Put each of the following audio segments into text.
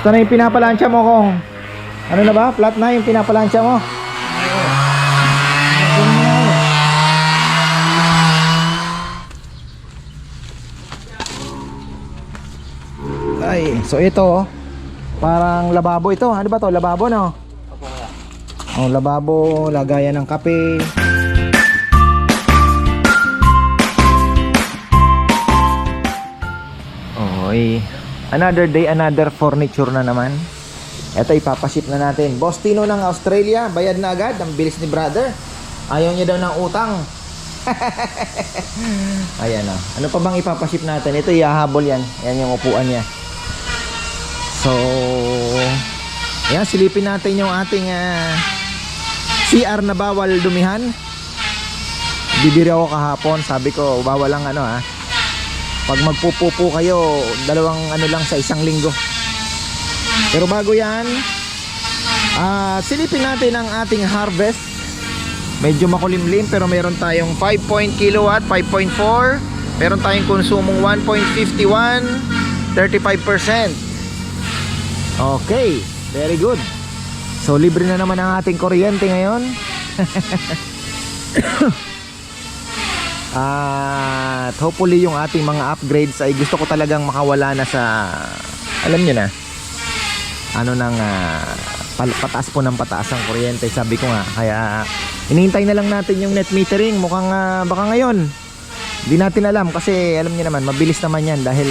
Gusto na yung pinapalansya mo, Kong? Ano na ba? Flat na yung pinapalansya mo? Ay, so ito parang lababo ito. Ano ba to? Lababo, no? Oh, lababo, lagayan ng kape. Oy, another day, another furniture na naman. Ito ipapaship na natin. Boss Tino ng Australia, bayad na agad. Ang bilis ni brother. Ayaw niya daw ng utang. Ayan o. Ano pa bang ipapaship natin? Ito ihahabol yan. Ayan yung upuan niya. So, ayan, silipin natin yung ating CR na bawal dumihan. Bibiri ako kahapon. Sabi ko, bawal lang ano ha. Pag magpupupo kayo, dalawang ano lang sa isang linggo. Pero bago yan, silipin natin ang ating harvest. Medyo makulimlim pero meron tayong 5 kilowatt, 5.4. Meron tayong konsumong 1.51, 35%. Okay, very good. So libre na naman ang ating kuryente ngayon. At hopefully yung ating mga upgrades ay gusto ko talagang makawala na sa, alam nyo na, ano nang pataas po ng pataas ang kuryente. Sabi ko nga, kaya hinihintay na lang natin yung net metering. Mukhang baka ngayon, di natin alam kasi alam nyo naman, mabilis naman yan dahil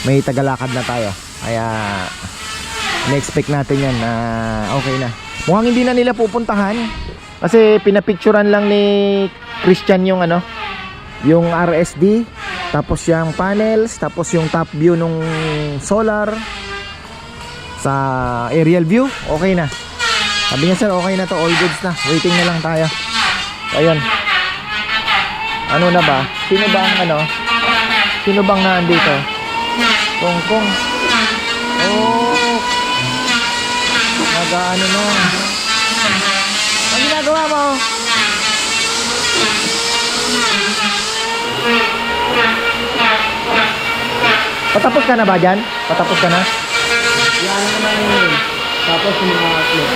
may tagalakad na tayo. Kaya in-expect natin yan na okay na. Mukhang hindi na nila pupuntahan kasi pinapicturan lang ni Christian yung ano, yung RSD, tapos yung panels, tapos yung top view nung solar sa aerial view. Okay na. Sabi niya, sir, okay na to, all goods na. Waiting na lang tayo. Ayun. Ano na ba? Sino ba ang ano? Sino bang naandito? Kong. Oh. Nag-ano na. Ang ginagawa mo? Patapos ka na ba dyan? Patapos ka na? Yan naman yun. Tapos yung mga upload.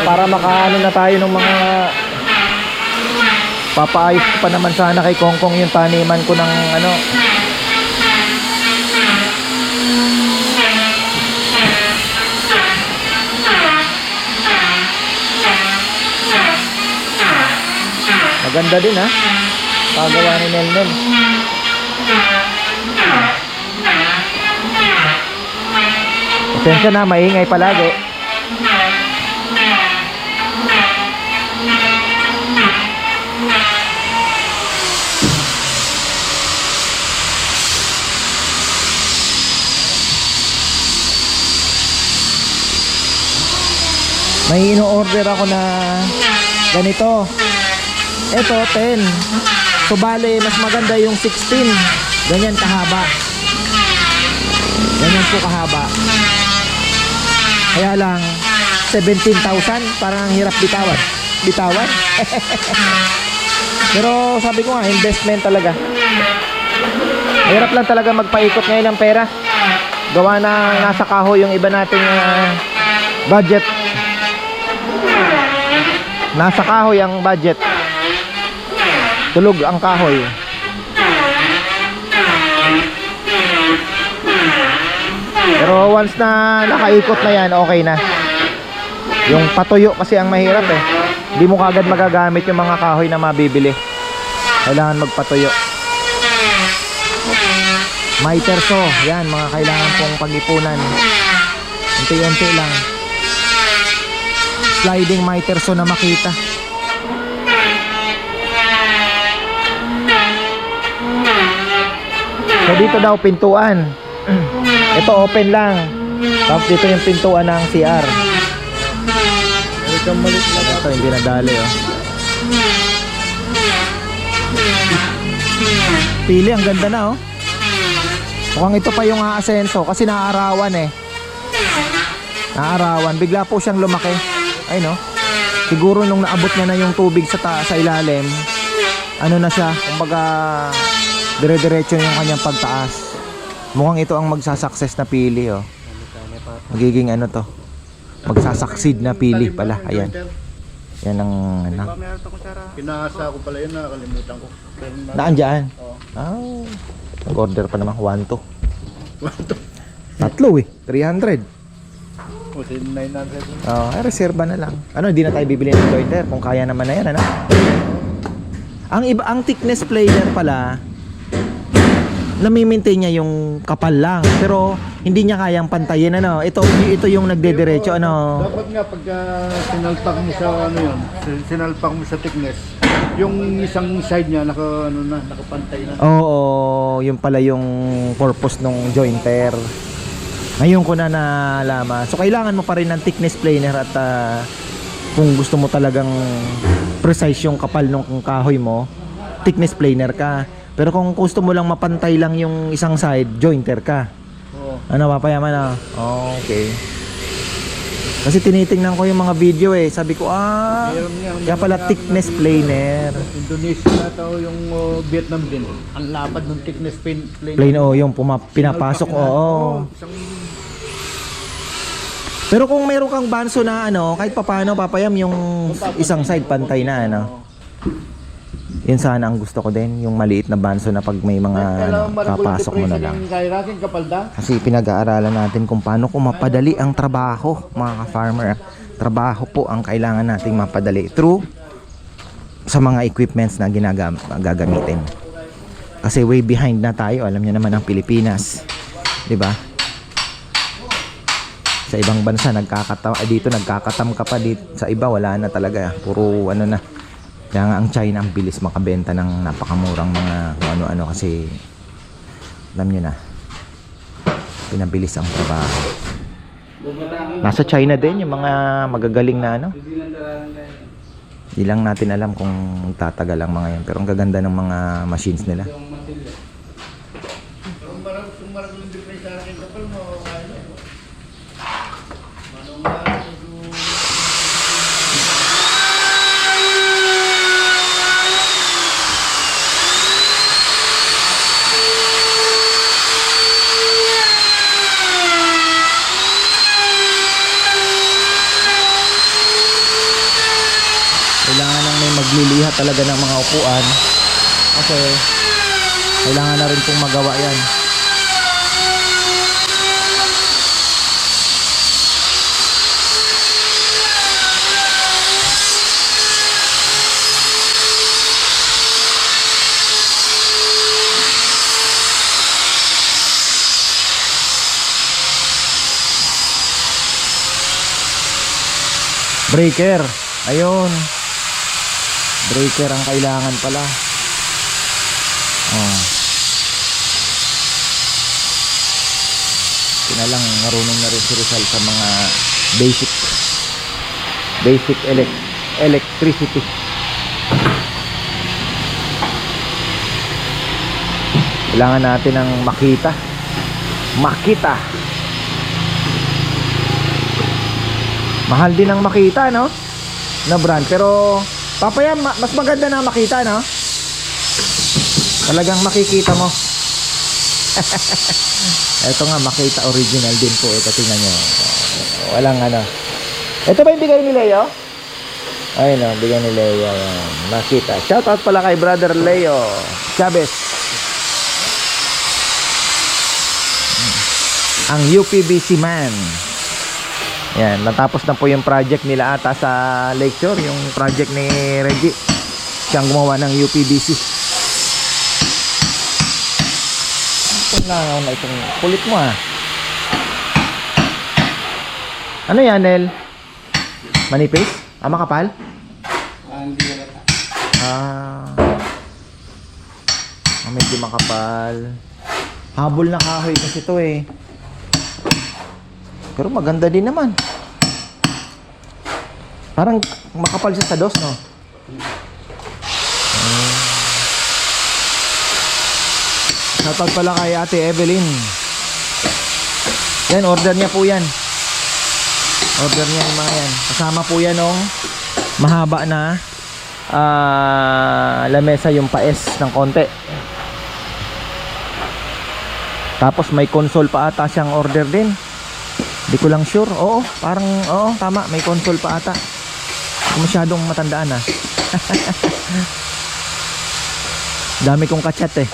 Para makaano na tayo ng mga papaayos ko pa naman sana kay Kongkong yung taniman ko ng ano. Maganda din ha. Pagawa ni Nelmen. Pasensya na, maingay palagi. May ino-order ako na ganito. Ito 10. So bale mas maganda yung 16. Ganyan kahaba. Ganyan po kahaba. Kaya lang 17,000, parang ang hirap bitawan. Pero sabi ko nga, investment talaga. Hirap lang talaga magpaikot ngayon ng pera. Gawa na nasa kahoy yung iba nating budget. Nasa kahoy ang budget. Tulog ang kahoy. Pero once na nakaikot na yan, okay na. Yung patuyo kasi ang mahirap eh. Hindi mo kagad magagamit yung mga kahoy na mabibili. Kailangan magpatuyo. Miterso, yan mga kailangan pong pag-ipunan. Unti-unti lang. Sliding miterso na makita. So dito daw pintuan. Ito open lang. Tapos dito yung pintuan ng CR. Ito hindi nadali oh. Pili, ang ganda na oh. Mukhang ito pa yung aasenso kasi naaarawan eh. Naaarawan, bigla po siyang lumaki. Ay no. Siguro nung naabot niya na yung tubig sa ilalim, ano na siya, kumbaga dire-diretso yung kanyang pagtaas. Mukhang ito ang magsasucess na pili oh. Magiging ano to, magsasucceed na pili pala. Ayan. Yan ang ano. Pinasa ko pala yun, nakakalimutan ko. Pero Naandyan. Oo. Nag-order pa naman 1 to. Tatlo eh, 300. O, 900. Reserva na lang. Ano, hindi na tayo bibili ng jointer kung kaya naman na yan, ano? Ang thickness planer pala, nami-maintain niya yung kapal lang, pero hindi niya kayang pantayin, ano? Ito yung nagdediretso, ano? Dapat nga pagka sinalpak mo sa ano yun, sinalpak mo sa thickness, yung isang side niya nakapantay na. Oo, yung pala yung purpose ng jointer. Ngayon ko na nalaman. So kailangan mo pa rin ng thickness planer at kung gusto mo talagang precise yung kapal ng kahoy mo, thickness planer ka. Pero kung gusto mo lang mapantay lang yung isang side, jointer ka. Oo. Ano, papayaman na? Okay. Kasi tinitingnan ko yung mga video eh. Sabi ko, kaya pala thickness planer. Indonesia na tao yung Vietnam din. Ang lapad ng thickness planer. Plain yung pinapasok. Oo. Pero kung meron kang banso na ano, kahit papaano papayam yung isang side pantay na ano. Yun sana ang gusto ko din, yung maliit na banso na pag may mga kapasok mo na lang. Kasi pinag-aaralan natin kung paano ko mapadali ang trabaho, mga ka-farmer. Trabaho po ang kailangan nating mapadali through sa mga equipments na gagamitin. Kasi way behind na tayo, alam niyo naman ang Pilipinas. 'Di ba? Sa ibang bansa dito nagkakatam ka pa, dito sa iba wala na talaga, puro ano na. Kaya nga ang China ang bilis makabenta ng napakamurang mga kung ano-ano kasi alam nyo na, pinabilis ang trabaho. Nasa China din yung mga magagaling na ano. Hindi lang natin alam kung tatagal ang mga yan, pero ang gaganda ng mga machines nila. Kailangan nang may magliliha talaga ng mga upuan kasi kailangan na rin pong magawa yan. Breaker, ayun. Breaker ang kailangan pala. Lang marunong na rin si Rizal sa mga basic electricity. Kailangan natin ng makita mahal din ang makita, no? Na brand, pero papaya mas maganda na makita, no? Talagang makikita mo. Ito nga, makita original din po. Ito, tingnan nyo. Walang ano. Ito ba yung bigay ni Leo? Ayun o, bigay ni Leo. Makita. Shoutout pala kay brother Leo Chavez. Ang UPBC man. Yan, natapos na po yung project nila ata sa Lakeshore. Yung project ni Reggie. Siyang gumawa ng UPBC. Langaw na itong kulit mo, ha. Ano yan, Nel? Manipis? Makapal? Hindi halata. Medyo makapal. Habol na kahoy kasi ito eh. Pero maganda din naman. Parang makapal siya sa dos, no? Shoutout pala kay Ate Evelyn. Yan, order niya po yan. Order niya yung mga yan. Kasama po yan ng mahaba na lamesa, yung paes ng konti. Tapos may console pa ata siyang order din. Di ko lang sure. Oo, parang, oo, tama. May console pa ata. Hindi ko masyadong matandaan ha. Dami kong kachat eh.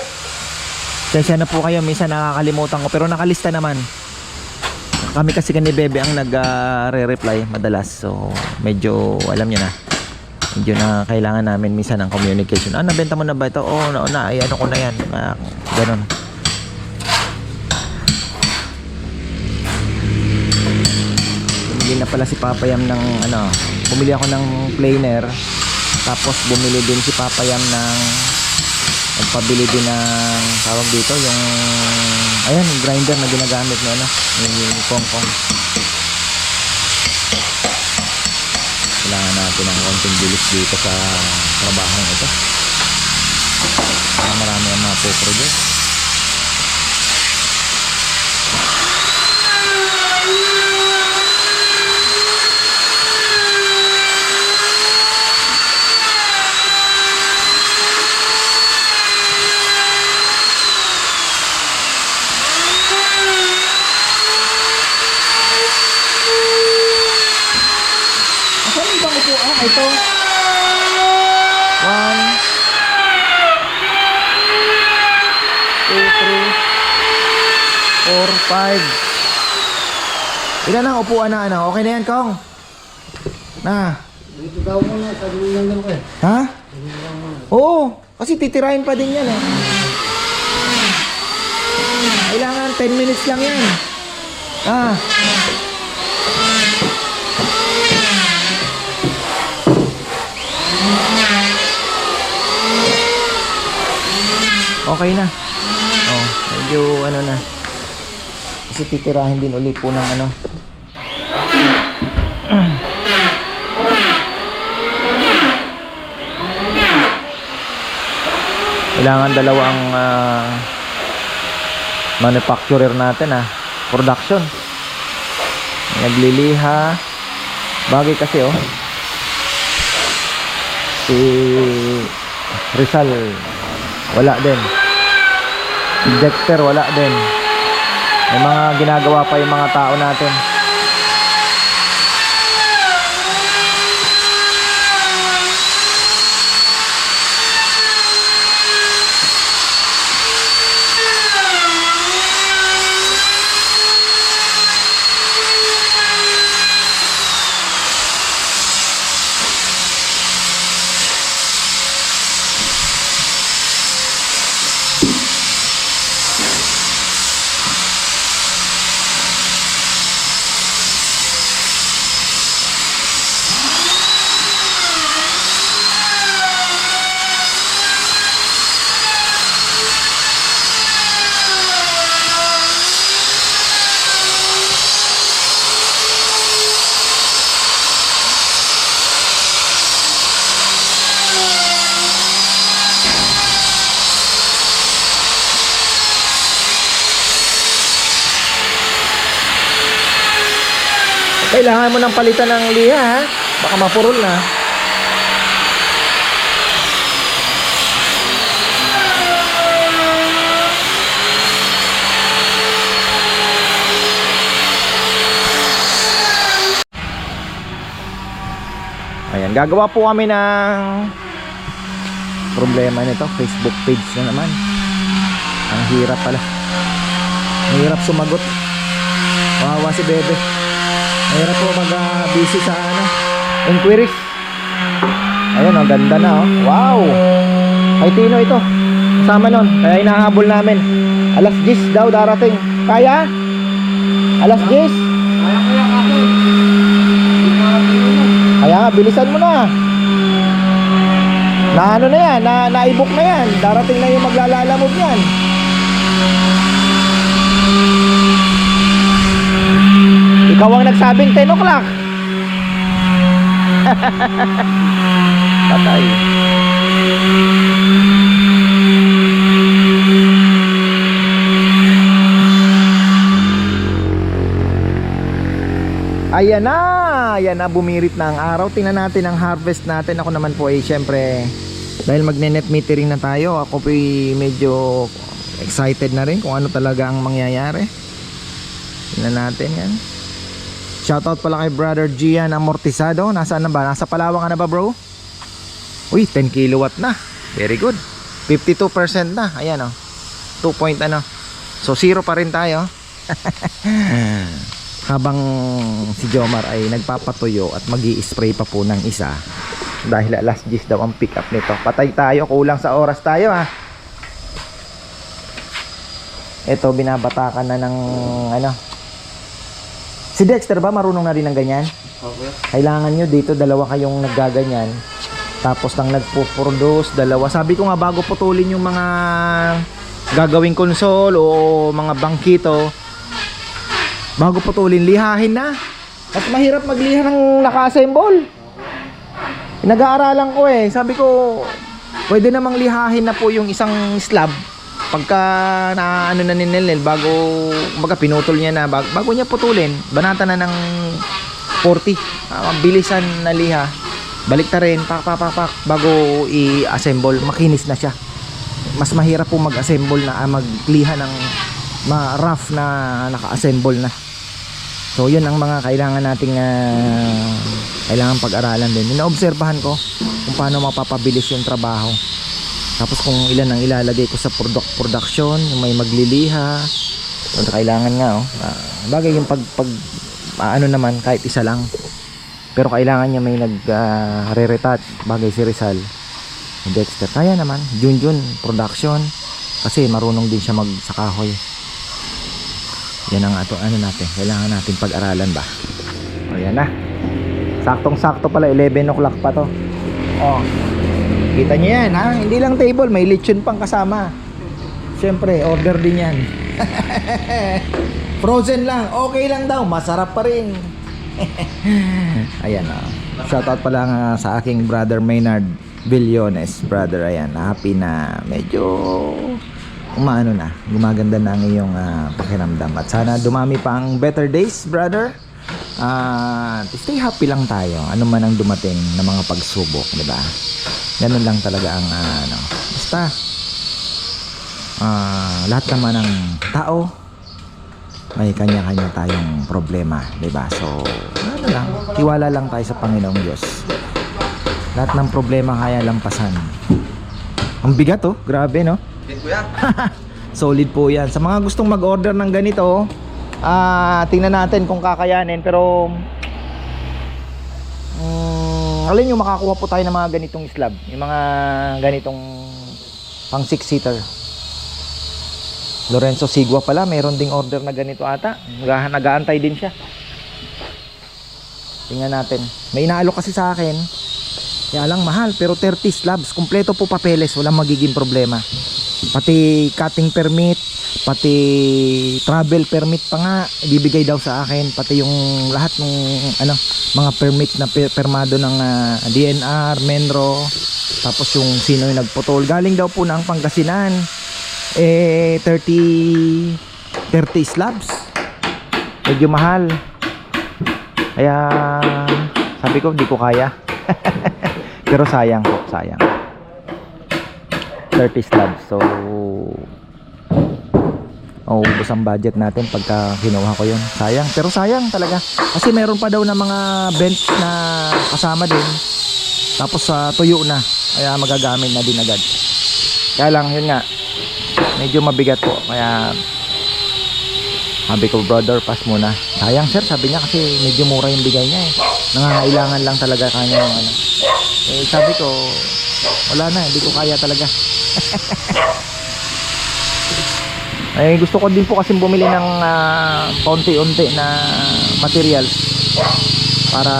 Sensya na po kayo, minsan nakakalimutan ko. Pero nakalista naman. Kami kasi ni Bebe ang nag-re-reply madalas. So, medyo, alam niyo na. Medyo na kailangan namin minsan ng communication. Ah, nabenta mo na ba ito? Oo, na, ay, ano ko na yan. Ganon. Bumili na pala si Papa Yam ng, ano, bumili ako ng planer. Tapos bumili din si Papa Yam ng, nagpabili din ng, tawag dito, yung, ayan, yung grinder na ginagamit na, ano, yung kongkong. Kailangan natin ng konting bilis dito sa trabahong ito para marami ang mapoproduce. Ito 1 2 3 4 5. Ilan ang upuan na ano? Okay na yan, Kong? Na? Dito daw mo na, sabi lang naman eh. Ha? Oo, kasi titirahin pa din yan eh. Kailangan 10 minutes lang yan. Ah. Okay na. Oh, medyo ano na. Kasi titirahin din ulit po ng ano. Kailangan dalawang manufacturer natin production. Nagliliha. Bagay kasi oh. Si Rizal wala din. Dexter wala din. May mga ginagawa pa yung mga tao natin. Kailangan mo ng palitan ng liha ha. Baka mapurol na. Ayan, gagawa po kami ng problema nito, Facebook page na naman. Ang hirap pala. Ang hirap sumagot. Wawa si Bebe. Mahirap po mag-busy sa inquiries. Ayun, ang ganda na oh. Wow! Kay Tino ito. Kasama nun. Kaya hinahabol namin. Alas 10 daw darating. Kaya? Alas 10? Kaya ako. Kaya nga, bilisan mo na. Na ano na yan, na-i-book na yan. Darating na yung maglalalamog yan. Ikaw ang nagsabing 10 o'clock. Patay. Ayan na, bumirit na ang araw. Tingnan natin ang harvest natin. Ako naman po syempre, dahil magne-net metering na tayo, ako po medyo excited na rin kung ano talaga ang mangyayari. Tingnan natin yan. Shoutout pala kay Brother Gian Amortizado. Nasaan na ba? Nasa Palawan ka na ba, bro? Uy, 10 kilowatt na. Very good. 52% na. Ayan, oh. 2 point ano. So 0 pa rin tayo. Habang si Jomar ay nagpapatuyo at magi-spray pa po ng isa. Dahil alas 10 daw ang pick up nito. Patay tayo, kulang sa oras tayo, ha. Ito, binabatakan na ng ano. Si Dexter ba marunong na rin ng ganyan? Okay. Kailangan nyo dito, dalawa kayong naggaganyan. Tapos lang nagpo-produce, dalawa. Sabi ko nga, bago putulin yung mga gagawing console o mga bangkito, bago putulin, lihahin na. At mahirap magliha ng naka-assemble. Nag-aaralan ko eh. Sabi ko, pwede namang lihahin na po yung isang slab pagka na ano na ninil bago baga pinutol niya na bago niya putulin, banata na ng 40. Bilisan na liha. Balik ta rin, pak bago i-assemble, makinis na siya. Mas mahirap po mag-assemble na magliha ng rough na naka-assemble na. So yun ang mga kailangan nating kailangan pag-aralan din. Inaobserbahan ko kung paano mapapabilis yung trabaho. Tapos kung ilan ang ilalagay ko sa production, yung may magliliha. So kailangan nga bagay yung ano naman kahit isa lang. Pero kailangan niya may nag-re-retouch, bagay si Rizal. Dexter kaya naman, Junjun production kasi marunong din siya magsakahoy. Yan ang ano natin, kailangan natin pag-aralan ba. O yan na. Saktong-sakto pala, 11 o'clock pa to. Oh. Kita niyo yan, ha? Hindi lang table, may lechon pang kasama. Siyempre, order din yan. Frozen lang, okay lang daw, masarap pa rin. Ayan, oh. Shoutout pala nga sa aking brother Maynard Villones, brother. Ayan, happy na medyo umaano na, gumaganda na ang iyong pakiramdam. At sana dumami pa ang better days, brother. Stay happy lang tayo, ano man ang dumating na mga pagsubok, di ba? Ganun lang talaga ang ano. Basta lahat naman ng tao may kanya-kanya tayong problema, di ba? So, ano lang, tiwala lang tayo sa Panginoong Diyos. Lahat ng problema kaya lampasan. Ang bigat, oh, grabe, no? Solid po yan. Sa mga gustong mag-order ng ganito, tingnan natin kung kakayanin. Pero alin yung makakuha po tayo ng mga ganitong slab, yung mga ganitong pang 6-seater. Lorenzo Sigua pala, mayroon ding order na ganito ata. Nag-aantay din siya. Tingnan natin. May inaalok kasi sa akin, kaya lang mahal, pero 30 slabs, kumpleto po papeles, walang magiging problema. Pati cutting permit, pati travel permit pa nga ibibigay daw sa akin, pati yung lahat ng mga permit na permado ng DNR, Menro, tapos yung sino yung nagputol, galing daw po ng Pangasinan. 30 slabs, medyo mahal, kaya sabi ko hindi ko kaya. Pero sayang po, sayang. 30 slabs. So ubos ang budget natin pagka kinuha ko yun. Sayang, pero sayang talaga. Kasi meron pa daw na mga bench na kasama din. Tapos tuyo na. Kaya magagamit na din agad. Kaya lang, yun nga, medyo mabigat po. Kaya sabi ko, brother, pass muna. Sayang sir, sabi niya, kasi medyo mura yung bigay niya eh. Nangangailangan lang talaga kanya yung ano. Sabi ko, wala na, hindi ko kaya talaga. Gusto ko din po kasi bumili ng paunti-unti na materials para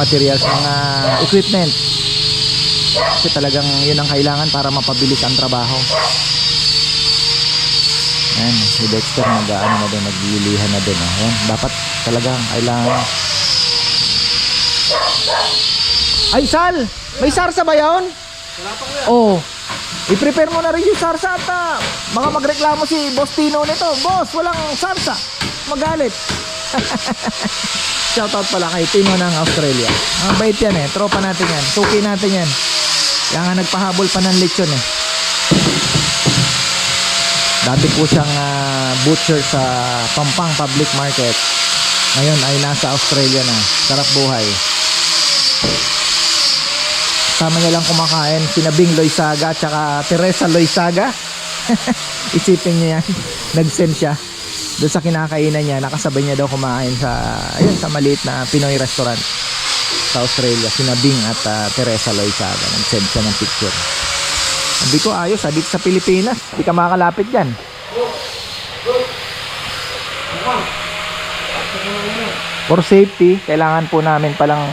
materials, mga equipment, kasi talagang yun ang kailangan para mapabilis ang trabaho. Ayan, si Dexter naglilihan na din. Ayan, dapat talagang kailangan. Ay, Sal! May sarsa ba yun? Wala pa ko yan. Oo. I-prepare mo na rin yung sarsa at baka magreklamo si Boss Tino nito. Boss, walang sarsa. Magalit. Shoutout pala kay Tino ng Australia. Ang bait yan eh. Tropa natin yan. Suki natin yan. Kaya nga nagpahabol pa ng lechon eh. Dati po siyang butcher sa Pampang Public Market. Ngayon ay nasa Australia na. Sarap buhay. Sama niya lang kumakain sina Bing Loizaga at saka Teresa Loizaga. Isipin niyo yan. Nag-send siya doon sa kinakainan niya, nakasabay niya daw kumain sa ayun, sa maliit na Pinoy restaurant sa Australia. Sina Bing at Teresa Loizaga. Nag-send siya ng picture. Sabi ko ayos, dito sa Pilipinas di ka makakalapit dyan. For safety, kailangan po namin palang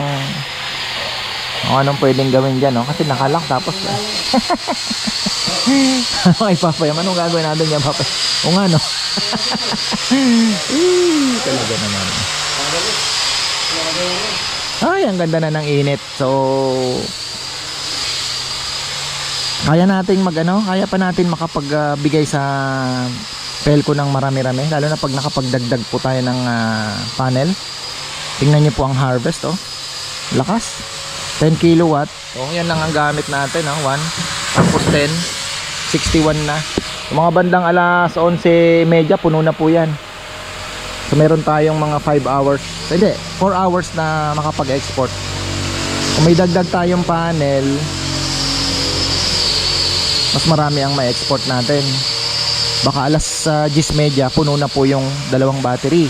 kung anong pwedeng gawin dyan, no? Kasi nakalak tapos ay papay, anong gagawin natin dyan, papay? O nga, no? Talaga naman. Ay, ang ganda na ng init. So kaya nating kaya pa natin makapagbigay sa Pelco ng marami-rami, lalo na pag nakapagdagdag po tayo ng panel. Tingnan niyo po ang harvest, oh. Lakas. 10 kilowatt. Oh, yan lang ang gamit natin, 1 tapos 10, 61 na. Yung mga bandang alas 11:30 puno na po yan. So meron tayong mga 5 hours, hindi, 4 hours na makapag-export. Kung may dagdag tayong panel, mas marami ang ma-export natin. Baka alas 10:30 puno na po yung 2 battery.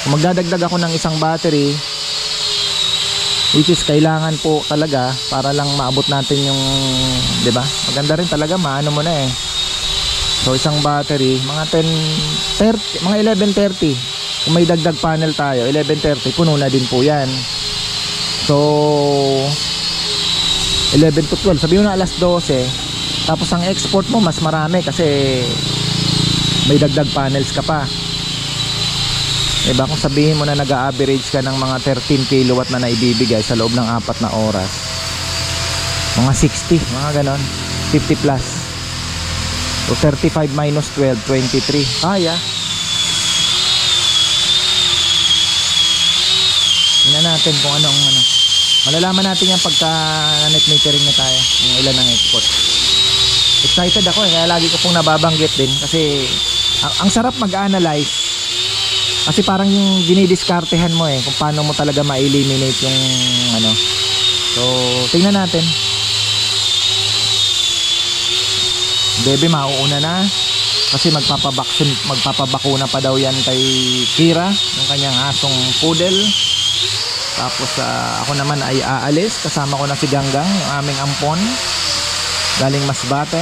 Kung magdadagdag ako ng isang battery, which is kailangan po talaga para lang maabot natin yung, 'di ba? Maganda rin talaga, maano mo na eh. So isang battery, mga 10:30, mga 11:30. Kung may dagdag panel tayo, 11:30 puno na din po 'yan. So 11 to 12, sabihin mo na alas 12. Tapos ang export mo mas marami kasi may dagdag panels ka pa. Diba, kung sabihin mo na nag-a-average ka ng mga 13 kilowatt na naibibigay sa loob ng 4 na oras, mga 60, mga ganon, 50 plus. So 35 minus 12, 23. Kaya. Tingnan natin kung ano. Malalaman natin yan pagka net metering na tayo, yung ilan ang export. Excited ako kaya lagi ko pong nababanggit din kasi ang sarap mag-analyze. Kasi parang yung dinidiskartehan mo kung paano mo talaga ma-eliminate yung So, tingnan natin. Bebe, mauuna na. Kasi magpapabakuna pa daw yan kay Kira, yung kanyang asong poodle. Tapos ako naman ay aalis. Kasama ko na si Ganggang, yung aming ampon. Galing Masbate.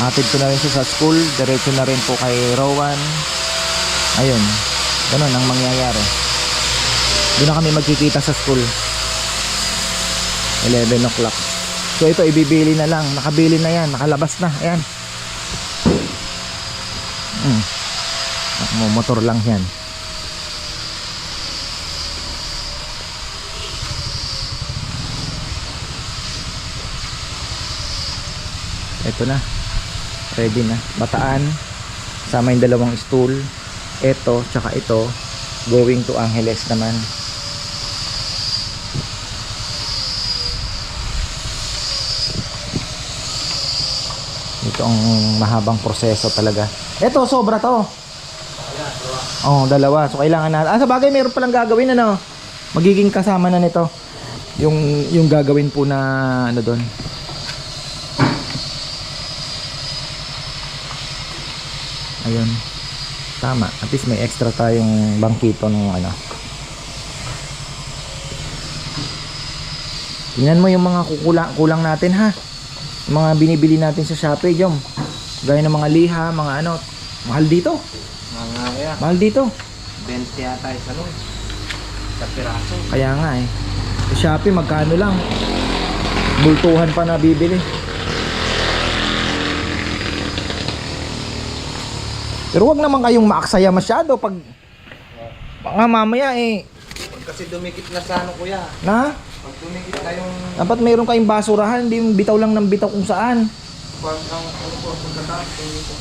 Hatid ko na rin siya sa school. Diretso na rin po kay Rowan. Ayun, ganun ang mangyayari. Doon na kami magkikita sa school 11 o'clock. So ito ibibili na lang. Nakabili na yan, nakalabas na. Ayan. Motor lang yan. Ito na, ready na. Bataan, sama yung 2 stool. Ito, tsaka ito, going to Angeles naman. Ito ang mahabang proseso talaga. Ito, sobra to. Oh, 2. So kailangan na. Sa bagay meron palang gagawin magiging kasama na nito. Yung gagawin po na doon. Ayun. Tama, at least may extra tayong bangkito ng Tingnan mo yung mga kulang natin ha. Yung mga binibili natin sa Shopee, Jom. Gaya ng mga liha, mga mahal dito. Mahal dito. 20 yata sa piraso. Kaya nga sa Shopee magkano lang. Bultuhan pa na bibili. Pero wag naman kayong maaksaya masyado pag baka mamaya Kasi dumikit na sa kuya. Na? Pag dumikit na yung Dapat mayroon kayong basurahan, hindi yung bitaw lang ng bitaw kung saan. pagkataas dito.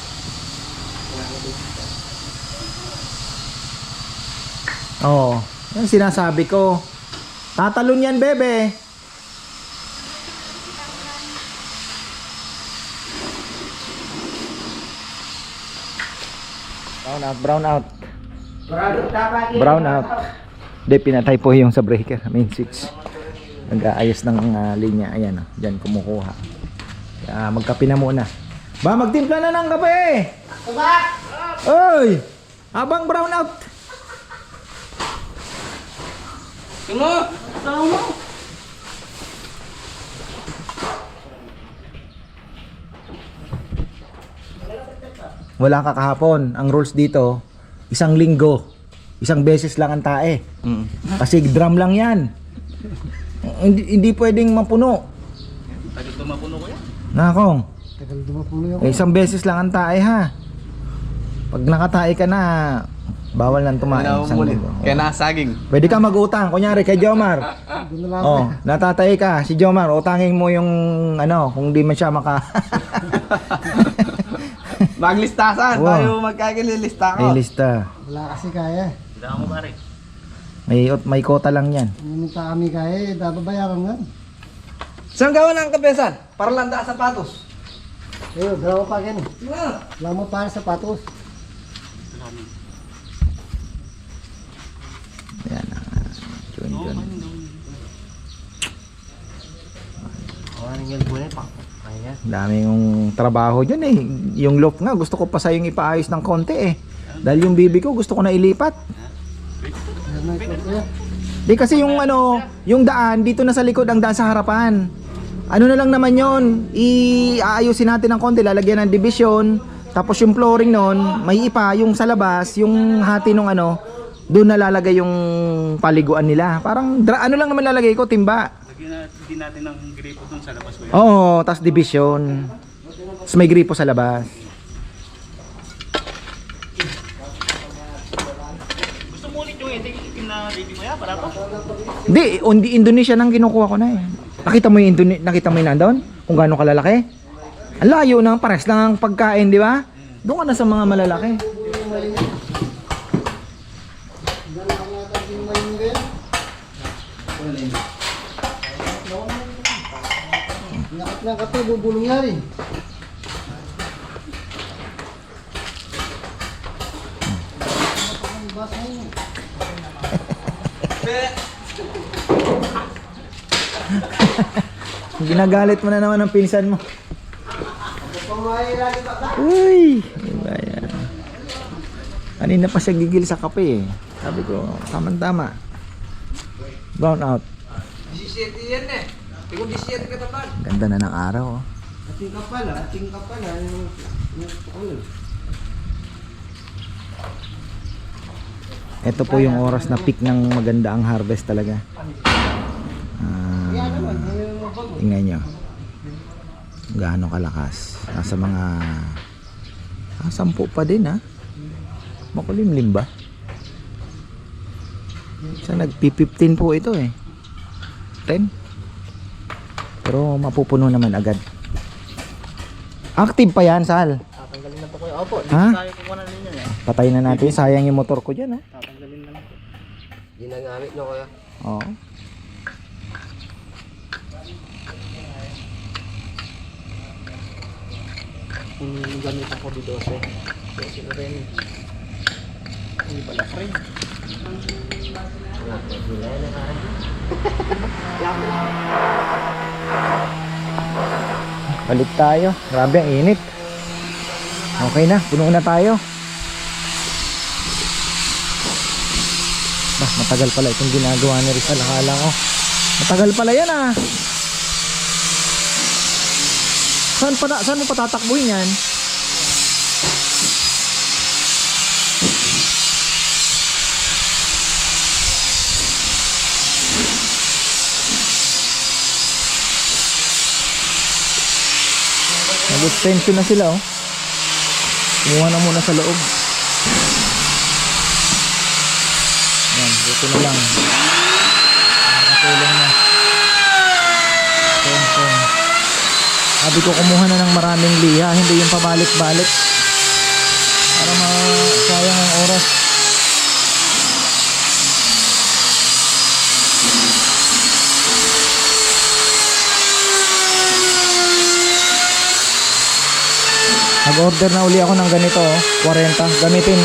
Oo. Yan sinasabi ko. Tatalon yan, bebe. Brown out. Brown out. Hindi, pinatay po yung sa breaker, main switch. Nag-aayos ng linya. Ayan, dyan kumukuha. Kaya magkape na muna. Ba, magtimpla na ng kape! Oy! Habang brown out. Wala ka kahapon. Ang rules dito, isang linggo. Isang beses lang ang tae. Kasi drum lang yan. Hindi pwedeng mapuno. Tagal tumapuno ko yan. Nakong. Tagal dumapulo yung Isang beses lang ang tae ha. Pag nakatae ka na, bawal nang tumae. Isang linggo. Kaya nasaging. Pwede ka mag-utang. Kunyari kay Jomar. doon na lang. Oh, natatay ka. Si Jomar, utangin mo yung ano, kung di man siya maka... Maglistasan. Wow. Tayo magkakililista ko. May lista. Wala kasi kaya. May kota lang yan. Minta kami kaya, dababayaran nga. Saan gawa ng kapesan? Para landa sapatos. Ayun, dalawa pa yan. Wala mo para sapatos. Yan. Yun. Dami yung trabaho dyan eh. Yung loft nga, gusto ko pa sayong ipaayos ng konti eh. Dahil yung bibi ko, gusto ko na ilipat. Ayan na ito kuya. Di kasi yung ano, yung daan, dito na sa likod ang daan sa harapan. Ano na lang naman yon, iaayusin natin ng konti, lalagyan ng division. Tapos yung flooring nun, may ipa, yung sa labas, yung hati nung ano, doon nalalagay yung paliguan nila. Parang, ano lang naman lalagay ko, timba. Lagyan natin ng gripo dun sa labas ko yan. Oo, tas division. Tas may gripo sa labas. Gusto mo ulit yung iting na ready mo yan para po? Hindi, Indonesia nang kinukuha ko na eh. Nakita mo yung nakita mo yung nandun? Kung gaano kalalaki? Ang layo na, pares lang ang pagkain, di ba? Doon ka na sa mga malalaki. Nakap na kape, bubulong yan eh. Ginagalit mo na naman ang pinsan mo. Uy! Diba yan? Kanina pa siya gigil sa kape eh. Sabi ko, tama-tama. Brown out. 17 yan eh. Tingong 17 katapan. Ganda na ng araw oh. Ating kapal ah. Ating kapal ah. Ito po yung oras na peak ng maganda ang harvest talaga. Tingnan nyo. Gaano kalakas. Nasa mga 10 pa din ha. Makulimlim ba? Sa nagpi-15 po ito eh. 10. Pero mapupuno naman agad. Active pa yan, Sal. Tatanggalin na to kuya. Opo, di Ha? tayo kukuha na ninyo yan. Patay na natin. Sayang yung motor ko dyan. Oh. Tatanggalin na lang to. Ginagamit nyo kuya. Oo. Kung gamit ako di 12. 12 na rin. Hindi pala frame. Balik tayo. Grabe ang init. Okay na, puno na tayo. Bah, matagal pala itong ginagawa ni Rizal. Akala ko, matagal pala yan ah. Saan mo patatakbuhin yan? Nag-extension na sila oh. Kumuha na muna sa loob. Yan, dito na lang. Nakatulong na. Extension. Sabi ko kumuha na ng maraming liha, hindi yung pabalik-balik. Para masayang ang oras. Nag-order na uli ako ng ganito, 40 gamitin.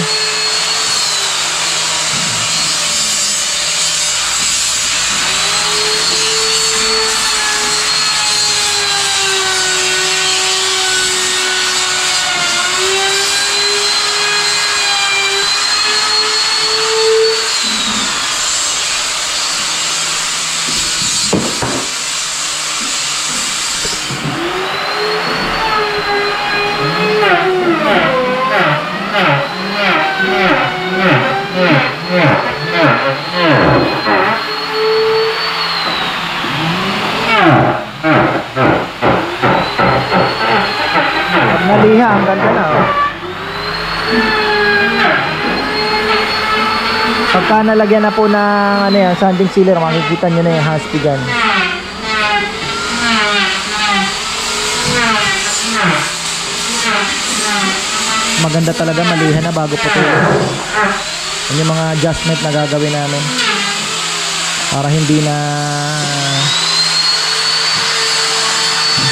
Pagka nalagyan na po ng ano yan, sanding sealer, makikita nyo na yung husky dyan. Maganda talaga, malihan na bago putulin. Yan yung mga adjustment na gagawin namin para hindi na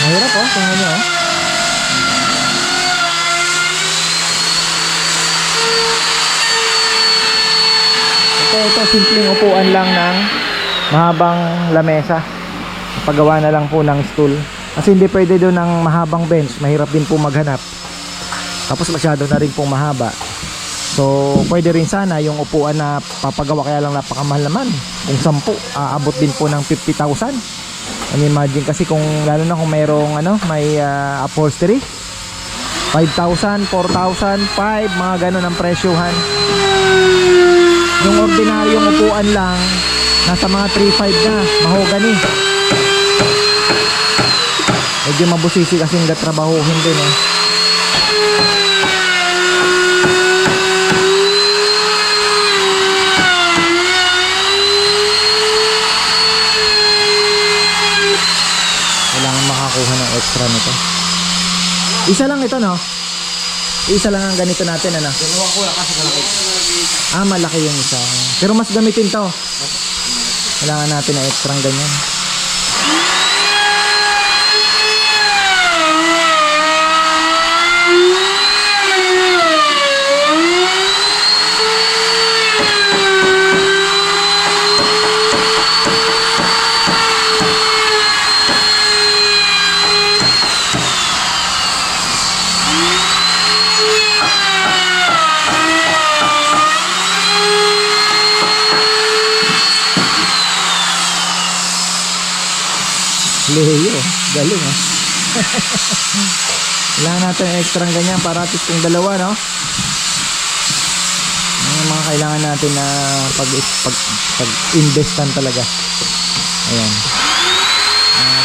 mahirap. Tingnan nyo. Ito simpleng upuan lang ng mahabang lamesa. Paggawa na lang po ng stool. Kasi hindi pwede doon ng mahabang bench, mahirap din po maghanap. Tapos masyado na rin pong mahaba. So pwede rin sana yung upuan na papagawa, kaya lang napakamahal naman. Kung 10, aabot din po ng 50,000. Imagine kasi kung lalo na kung mayroong may upholstery, 5,000, 4,000, 5, mga ganun ang presyohan. Yung ordinaryong upuan lang nasa mga 3,500 na, mahogany. Medyo mabusisi kasing gatrabahuhin din eh. Kailangan makakuha ng extra nito. Isa lang ito, no? Isa lang ang ganito natin, ano? Dalawa ko kasi malaki. Malaki yung isa. Pero mas gamitin to. Kailangan natin ng extra ganyan. Leo, galing ah. Kailangan natin extra ganyan para at least kung dalawa, no? Yung mga kailangan natin na pag-investan talaga. Ayan.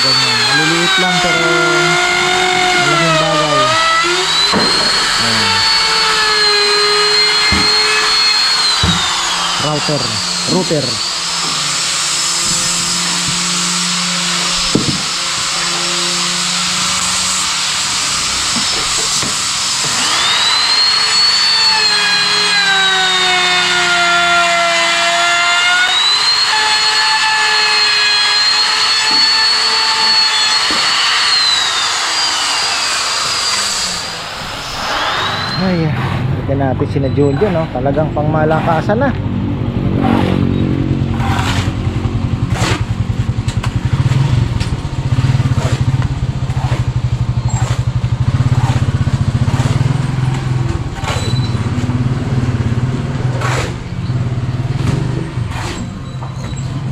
Ganyan. Maliliit lang pero malaking bagay. Ayan. Router. Ay, ito natin sina Junjun, no? Talagang pangmalakasan na.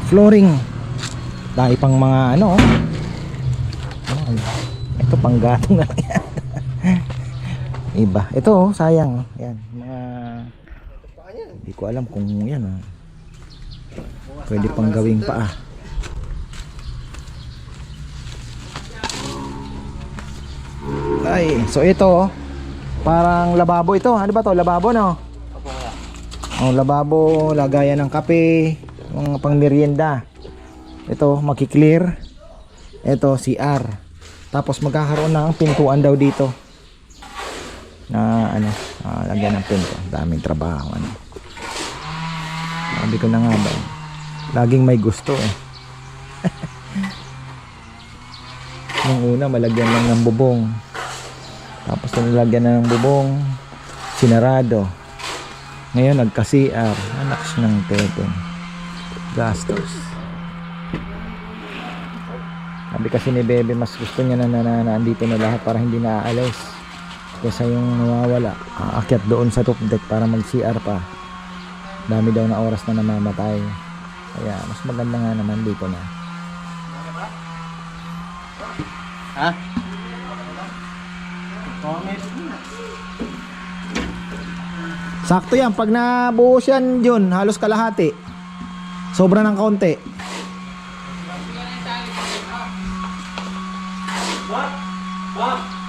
Flooring. Dahil pang mga ano. Ito pang gatong na yan. Iba. Ito sayang. Yan. Mga hindi ko alam kung yan. Pwede pang gawing paa. Ay, so ito parang lababo ito. Ano ba to? Lababo, no? Oh, lababo, lagayan ng kape, mga pang merienda. Ito makiklear. Ito CR. Tapos magkakaroon ng pintuan daw dito. Na lagyan ng pinto. Daming trabaho, ano. Sabi ko na nga ba, laging may gusto eh. Nung una malagyan lang ng bubong, tapos nilagyan na ng bubong, sinarado. Ngayon nagka-CR. Anak ng teteng, gastos. Sabi kasi ni Bebe, mas gusto niya na andito na lahat para hindi na aalis. Kesa yung nawawala, aakyat doon sa top deck para mag-CR pa. Dami daw na oras na namamatay. Kaya mas maganda nga naman dito na. Ha? Sakto yan, pag nabuhos yan yun, halos kalahati. Sobra ng kaunti.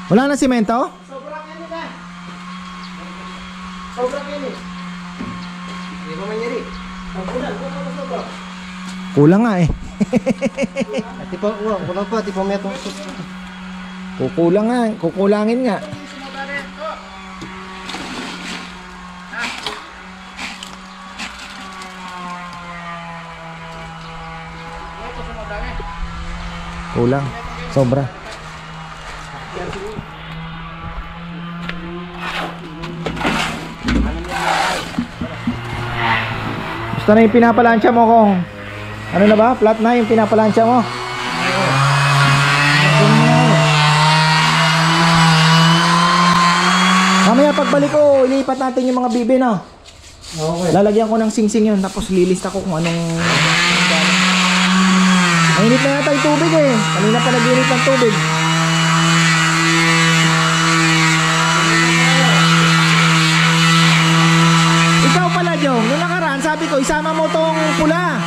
Wala na simento? Sobrang ini. Di ba Kulang nga eh. Tipo, kulang pa, tipo may itong Kukulang nga, kukulangin nga. Kulang, sobra. Gusto na yung pinapalansya mo kung ano na ba? Flat na yung pinapalansya mo? Mamaya pagbalik ko, ilipat natin yung mga bibe, no? Okay. Lalagyan ko ng singsing yun, tapos lilista ko kung anong... Mainit na yata yung tubig eh. Kanina pa nag-init ng tubig. Ikaw pala, Jong, nung nakaraan, sabi ko, isama mo tong pula.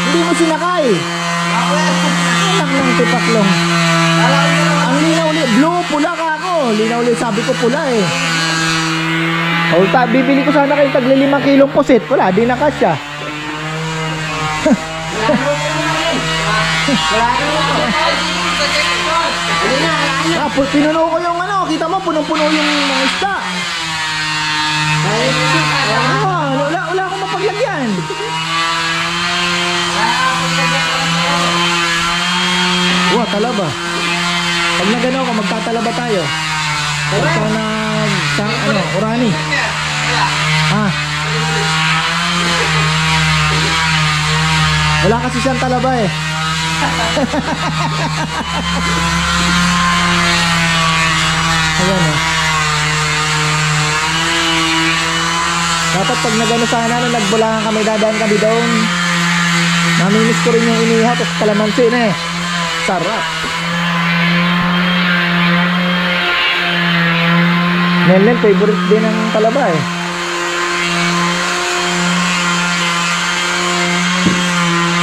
Hindi mo sinakay. Anak ng tipaklong. Ang linaw ulit, blue, pula ka ako. Linaw ulit, sabi ko pula eh. O, bibili ko sana kayo tagli 5 kilong pusit. Wala, di na kasya. Pinuno ko yung ano, kita mo, punong-puno yung mga isda. Wala akong mapaglagyan. Talaba. Pag nagano ako, magtatalaba tayo. Pagka ano, urani. Wala kasi siyang talaba eh. Ayan oh. Dapat pag nagano sana, nung nagbulangan kami, dadaan kami doon. Namimiss ko rin yung inihaw, tapos kalamansi na eh. Sarap. Nelen, favorite din ng talaba eh.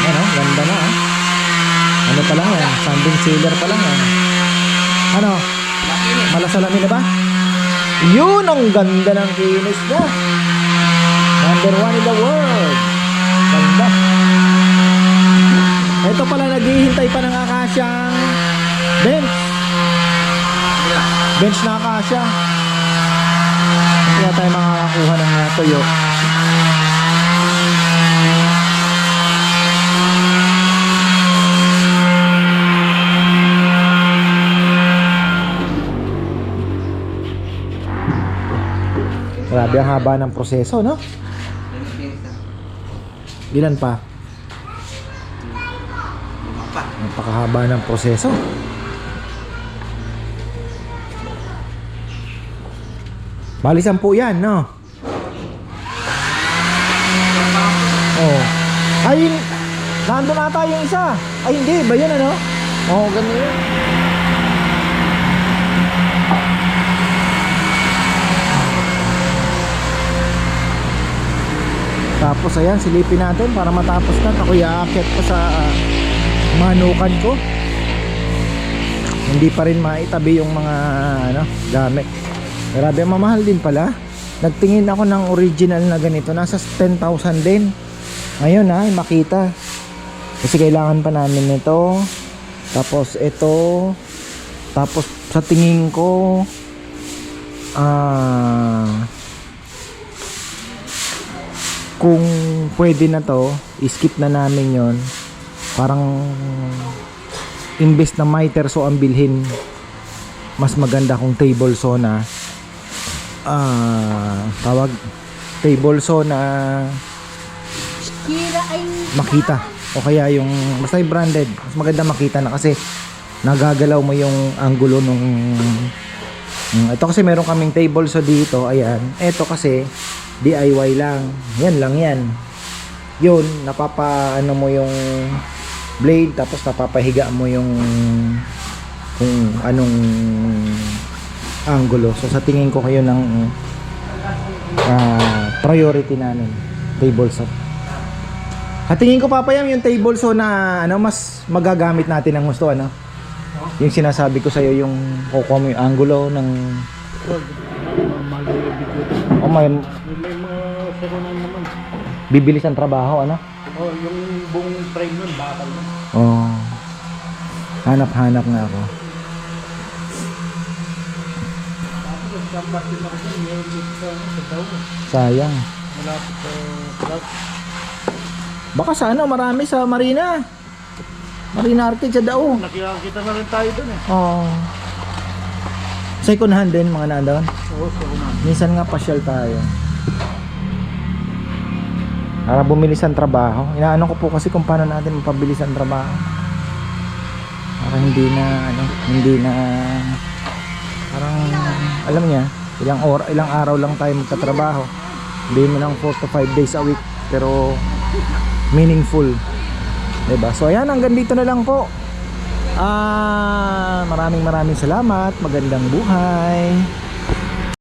Ano, ganda na ah. Ano pa lang yan, sanding sealer pa lang yan. Ano, malasalami na ba? Yun, ang ganda ng kinis na. Number 1 in the world. Ganda. Ito pala, naghihintay pa ng akasyang bench. Bench na akasya. Kaya tayo makakakuha ng tuyo. Grabe ang haba ng proseso, no? Ilan pa? Napakahaba ng proseso. Bali 10 yan, no? Oh. Ay, nandun ata yung isa. Ay, hindi. Ba yun, ano? Oo, ganun yun. Tapos, ayan, silipin natin para matapos na. Ako iaakit pa sa manukan ko. Hindi pa rin maitabi yung mga, ano, gamit. Grabe, mamahal din pala. Nagtingin ako ng original na ganito, nasa 10,000 din. Ngayon ay makita. Kasi kailangan pa namin nito. Tapos ito. Tapos sa tingin ko kung pwede na to, skip na namin yon. Parang imbes na miter so ang bilhin, mas maganda kung table saw na. Tawag table saw na makita, o kaya yung basta yung branded, mas maganda makita na kasi nagagalaw mo yung angulo nung ito kasi meron kaming table saw dito, ayan. Ito kasi DIY lang, yan lang yan. Yun, napapa ano mo yung blade, tapos napapahiga mo yung kung anong angulo. So sa tingin ko kayo ng priority namin, table saw. At tingin ko papayam yung table saw na ano, mas magagamit natin ng gusto, ano? Yung sinasabi ko sa iyo, yung kukuha mo yung angulo ng may mga sakunan naman. Bibilis ang trabaho, ano? Oh, yung buong frame nun, bakal nun. Oh. Hanap-hanap nga ako. Tapos ang sambat din ako dun, meron dito sa daw. Sayang. Malapit sa club. Baka sana marami sa Marina. Marina Arcade sa Dao. Nakikita na rin tayo dun eh. Oh. Second hand din mga nandoon. Oo, so kumain. Minsan nga pasyal tayo. Para bumilis ang trabaho. Inaano ko po kasi kung paano natin mapabilis ang trabaho. Para hindi na parang alam niya, ilang araw lang tayo magtatrabaho. Hindi mo lang 4 to 5 days a week pero meaningful. 'Di ba? So ayan, hanggang dito na lang po. Maraming salamat. Magandang buhay.